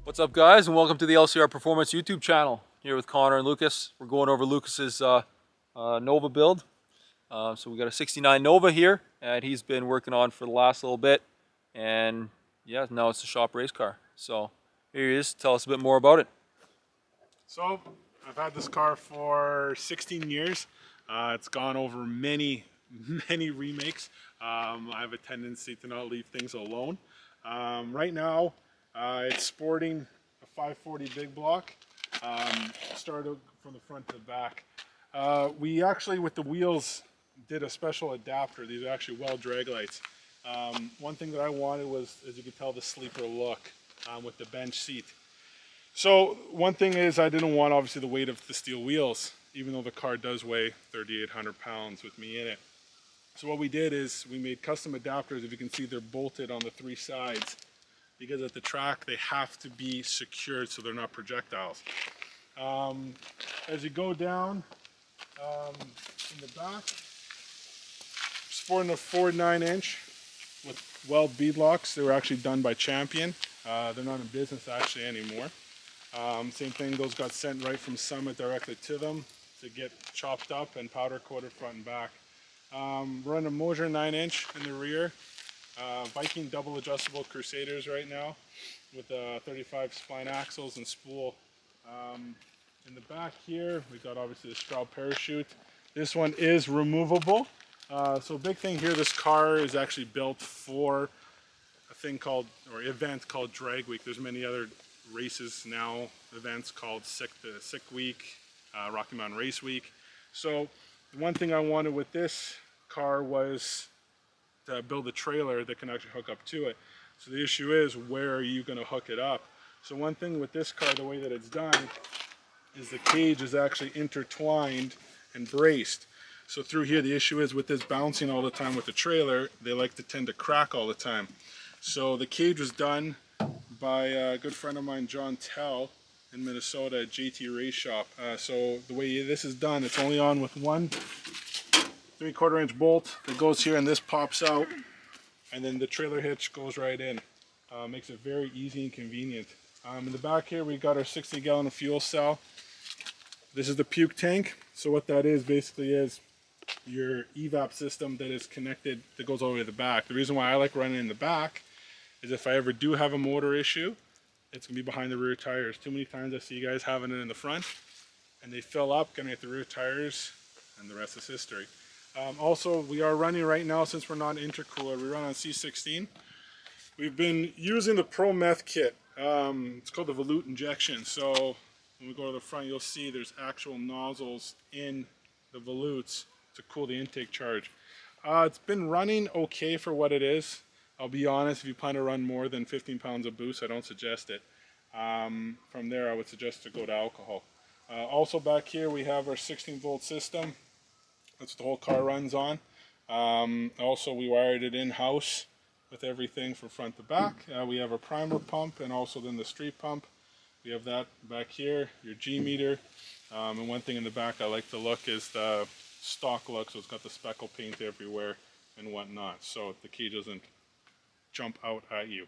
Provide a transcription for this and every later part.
What's up, guys, and welcome to the LCR Performance YouTube channel. Here with Connor and Lucas. We're going over Lucas's Nova build. So we got a 69 Nova here and he's been working on for the last little bit, and yeah, now it's a shop race car. So here he is. Tell us a bit more about it. So I've had this car for 16 years. It's gone over many remakes. I have a tendency to not leave things alone. Right now it's sporting a 540 big block. Started from the front to the back. We actually, with the wheels, did a special adapter. These are actually well drag lights. One thing that I wanted was, as you can tell, the sleeper look with the bench seat. So one thing is, I didn't want obviously the weight of the steel wheels, even though the car does weigh 3,800 pounds with me in it. So what we did is we made custom adapters. If you can see, they're bolted on the three sides, because at the track they have to be secured so they're not projectiles. As you go down in the back, sporting a 4.9-inch with weld bead locks. They were actually done by Champion. They're not in business actually anymore. Same thing, those got sent right from Summit directly to them to get chopped up and powder coated front and back. We're on a Moser 9-inch in the rear. Viking double adjustable Crusaders right now with 35 spline axles and spool. In the back here, we got obviously the Straub parachute. This one is removable. So big thing here, this car is actually built for a thing called, or event called Drag Week. There's many other races now, events called Sick Week, Rocky Mountain Race Week. So the one thing I wanted with this car was to build a trailer that can actually hook up to it. So the issue is, where are you going to hook it up? So one thing with this car, the way that it's done, is the cage is actually intertwined and braced. So through here, the issue is with this bouncing all the time with the trailer, they like to tend to crack all the time. So the cage was done by a good friend of mine, John Tell, in Minnesota at JT Race Shop. So the way this is done, it's only on with one 3/4-inch bolt that goes here, and this pops out, and then the trailer hitch goes right in. Makes it very easy and convenient. In the back here, we got our 60-gallon fuel cell. This is the puke tank. So what that is basically is your evap system that is connected, that goes all the way to the back. The reason why I like running in the back is if I ever do have a motor issue, it's gonna be behind the rear tires. Too many times I see you guys having it in the front and they fill up, getting at the rear tires, and the rest is history. Also, we are running right now, since we're not intercooler, we run on C16. We've been using the Pro Meth kit. It's called the volute injection. So when we go to the front, you'll see there's actual nozzles in the volutes to cool the intake charge. It's been running okay for what it is. I'll be honest, if you plan to run more than 15 pounds of boost, I don't suggest it. From there, I would suggest to go to alcohol. Also back here, we have our 16-volt system. That's what the whole car runs on. Also, we wired it in-house with everything from front to back. We have a primer pump and also then the street pump. We have that back here, your G meter. And one thing in the back I like to look is the stock look, so it's got the speckle paint everywhere and whatnot, so the key doesn't jump out at you.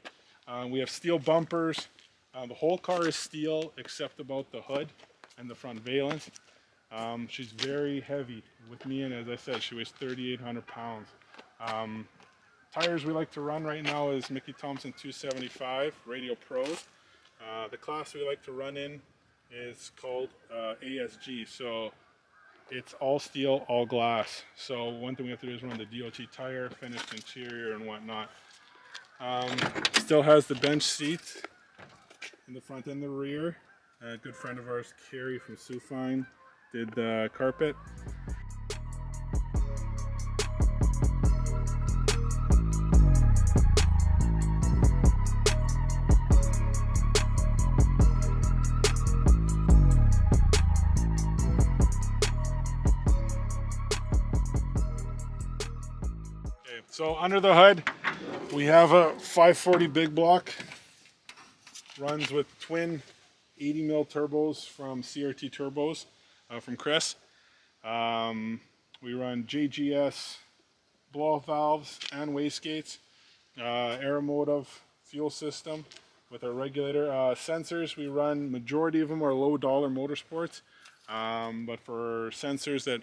We have steel bumpers. The whole car is steel except about the hood and the front valence. She's very heavy with me, and as I said, she weighs 3,800 pounds. Tires we like to run right now is Mickey Thompson 275 Radial Pros. The class we like to run in is called ASG, so it's all steel, all glass. So one thing we have to do is run the DOT tire, finished interior and whatnot. Still has the bench seat in the front and the rear. A good friend of ours, Carrie from Sufine, did the carpet. Okay, so under the hood, we have a 540 big block. Runs with twin 80 mil turbos from CRT Turbos from Chris. We run JGS blow-off valves and wastegates, aeromotive fuel system. with our regulator. Sensors, we run, majority of them are low dollar motorsports, but for sensors that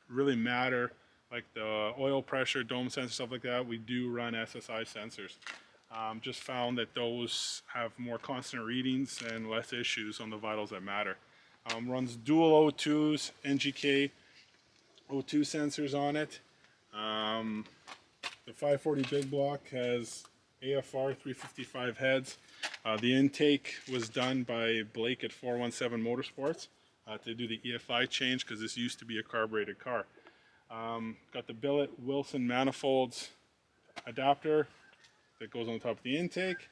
really matter, like the oil pressure, dome sensor, stuff like that, we do run SSI sensors. Just found that those have more constant readings and less issues on the vitals that matter. Runs dual O2s, NGK O2 sensors on it. The 540 big block has AFR 355 heads. The intake was done by Blake at 417 Motorsports to do the EFI change, because this used to be a carbureted car. Got the billet Wilson manifolds adapter that goes on top of the intake.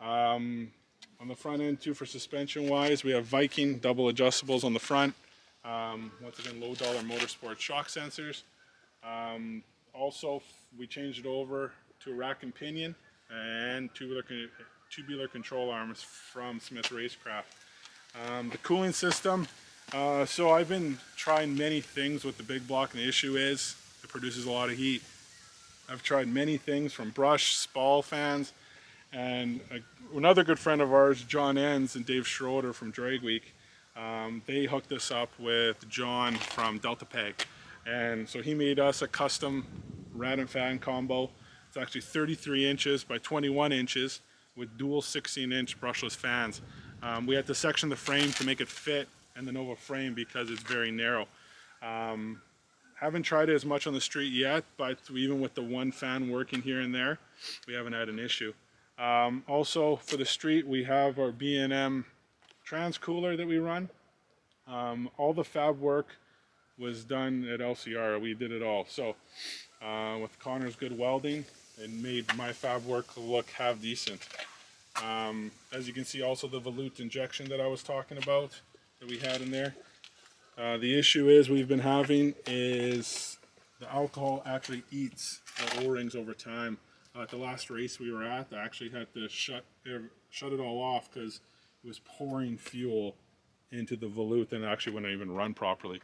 On the front end too, for suspension wise, we have Viking double adjustables on the front. Once again, low dollar motorsport shock sensors. Also, we changed it over to a rack and pinion and tubular control arms from Smith Racecraft. The cooling system, so I've been trying many things with the big block, and the issue is it produces a lot of heat. I've tried many things from brush, spall fans, and another good friend of ours, John Enns and Dave Schroeder from Drag Week, they hooked us up with John from Delta Peg. And so he made us a custom rad and fan combo. It's actually 33 inches by 21 inches with dual 16-inch brushless fans. We had to section the frame to make it fit in the Nova frame because it's very narrow. Haven't tried it as much on the street yet, but even with the one fan working here and there, we haven't had an issue. Also for the street, we have our B&M trans cooler that we run. All the fab work was done at LCR. We did it all. So with Connor's good welding, it made my fab work look half decent. As you can see, also the volute injection that I was talking about that we had in there. The issue is we've been having is the alcohol actually eats the O-rings over time. At the last race we were at, I actually had to shut it all off because it was pouring fuel into the volute and it actually wouldn't even run properly.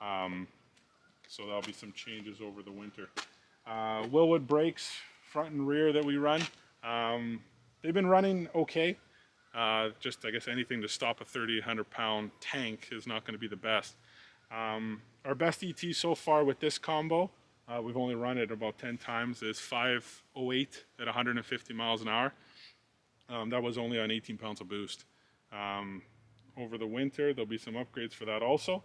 So there'll be some changes over the winter. Willwood brakes, front and rear that we run. They've been running okay. Just I guess anything to stop a 3,800 pound tank is not going to be the best. Our best ET so far with this combo, we've only run it about 10 times, is 508 at 150 miles an hour. That was only on 18 pounds of boost. Over the winter there'll be some upgrades for that also,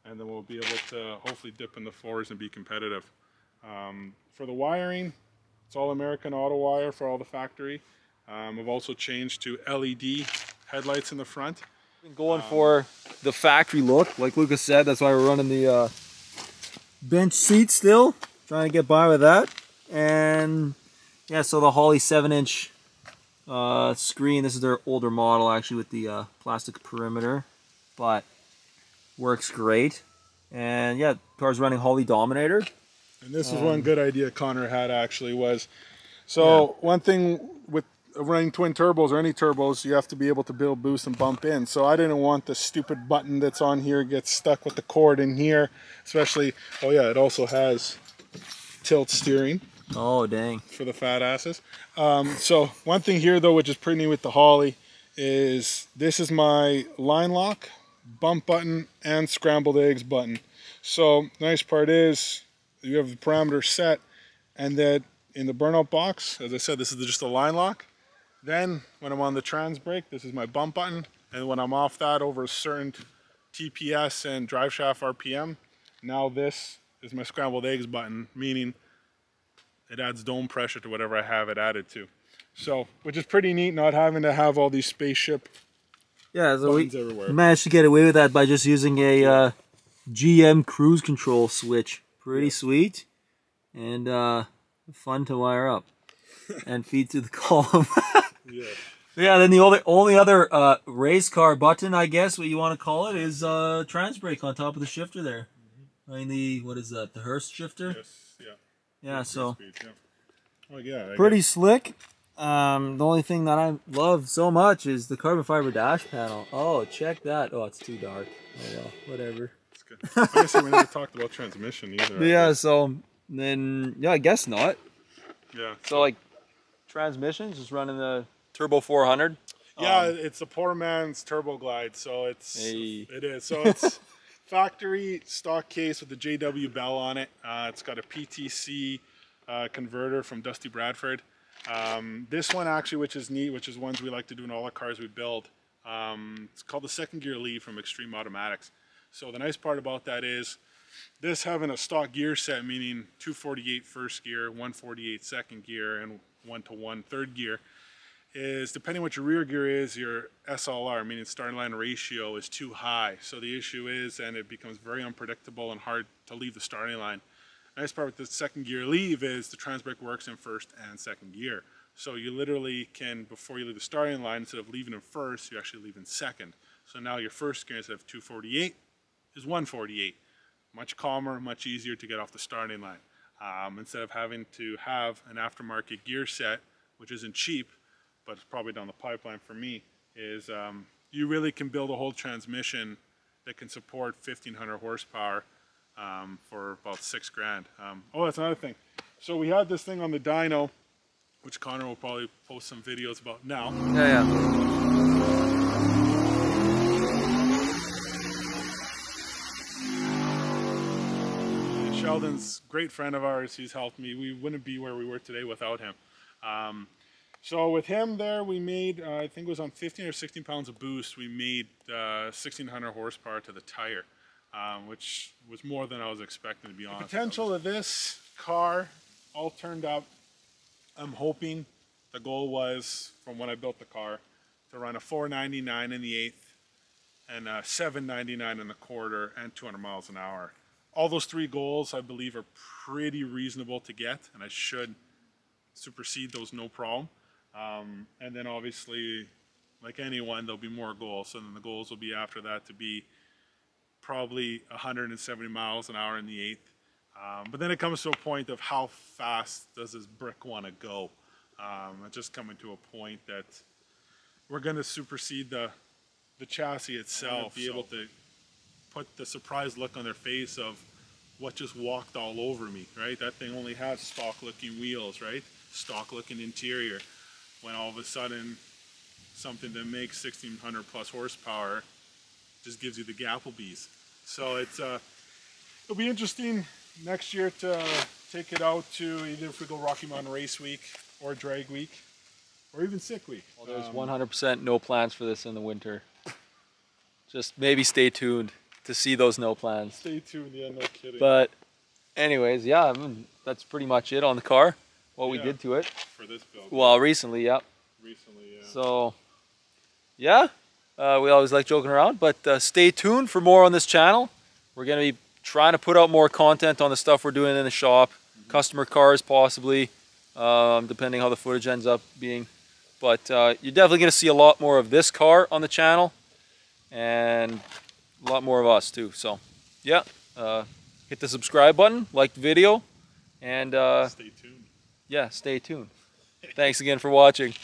and then we'll be able to hopefully dip in the fours and be competitive. For the wiring, it's all American auto wire for all the factory. I've also changed to LED headlights in the front. Been going for the factory look, like Lucas said. That's why we're running the bench seat still, trying to get by with that. And yeah, so the Holley 7-inch screen. This is their older model actually with the plastic perimeter, but works great. And yeah, car's running Holley Dominator. And this is one good idea Connor had actually was, so one thing with running twin turbos or any turbos, you have to be able to build boost and bump in. So I didn't want the stupid button that's on here gets stuck with the cord in here, especially, oh yeah, it also has tilt steering. Oh dang. For the fat asses. So one thing here though, which is pretty neat with the Holley, is this is my line lock, bump button, and scrambled eggs button. So the nice part is you have the parameters set, and that in the burnout box, as I said, this is just a line lock. Then when I'm on the trans brake, this is my bump button, and when I'm off that over a certain TPS and drive shaft RPM, now this is my scrambled eggs button, meaning it adds dome pressure to whatever I have it added to. So, which is pretty neat, not having to have all these spaceship so buttons everywhere. Managed to get away with that by just using a GM cruise control switch. Pretty sweet, and fun to wire up and feed to the column. Yeah, then the only other race car button, I guess what you want to call it, is trans brake on top of the shifter there. I mean, what is that, the Hurst shifter? Yes, yeah. Yeah, so speed, oh, yeah, pretty slick. The only thing that I love so much is the carbon fiber dash panel. Oh, check that. Oh, it's too dark. Oh well, whatever. It's good. I guess we never talked about transmission either. Yeah, so then, yeah, I guess not. Yeah. So like transmissions, just running the Turbo 400. Yeah, it's a poor man's Turbo Glide, so it is. So it's factory stock case with the JW bell on it. It's got a PTC converter from Dusty Bradford. This one actually, which is neat, which is ones we like to do in all the cars we build. It's called the second gear lead from Extreme Automatics. So the nice part about that is this having a stock gear set, meaning 248 first gear, 148 second gear, and 1-to-1 third gear, is depending what your rear gear is, your SLR, meaning starting line ratio, is too high. So the issue is, and it becomes very unpredictable and hard to leave the starting line. The nice part with the second gear leave is the trans brake works in first and second gear. So you literally can, before you leave the starting line, instead of leaving in first, you actually leave in second. So now your first gear, instead of 248, is 148. Much calmer, much easier to get off the starting line. Instead of having to have an aftermarket gear set, which isn't cheap, but it's probably down the pipeline for me, is you really can build a whole transmission that can support 1,500 horsepower for about $6,000. Oh, that's another thing. So we had this thing on the dyno, which Connor will probably post some videos about now. Yeah. Sheldon's a great friend of ours. He's helped me. We wouldn't be where we were today without him. So with him there, we made, I think it was on 15 or 16 pounds of boost, we made 1,600 horsepower to the tire, which was more than I was expecting, to be honest. The potential of this car all turned up. I'm hoping, the goal was, from when I built the car, to run a 499 in the eighth and a 799 in the quarter and 200 miles an hour. All those three goals, I believe, are pretty reasonable to get, and I should supersede those no problem. And then obviously, like anyone, there'll be more goals. So then the goals will be after that to be probably 170 miles an hour in the eighth. But then it comes to a point of how fast does this brick want to go? It's just coming to a point that we're going to supersede the chassis itself, be able to put the surprised look on their face of what just walked all over me, right? That thing only has stock looking wheels, right? Stock looking interior. When all of a sudden something that makes 1,600 plus horsepower just gives you the Gapplebees. So it's it'll be interesting next year to take it out to either if we go Rocky Mountain Race Week or Drag Week or even Sick Week. Well, there's 100% no plans for this in the winter. Just maybe stay tuned to see those no plans. Stay tuned, yeah, no kidding. But anyways, yeah, I mean, that's pretty much it on the car. What we did to it. For this build. Well, recently, yeah. Recently, yeah. So, yeah, we always like joking around, but stay tuned for more on this channel. We're going to be trying to put out more content on the stuff we're doing in the shop, customer cars possibly, depending how the footage ends up being. But you're definitely going to see a lot more of this car on the channel, and a lot more of us too. So, yeah, hit the subscribe button, like the video, and stay tuned. Yeah, stay tuned. Thanks again for watching.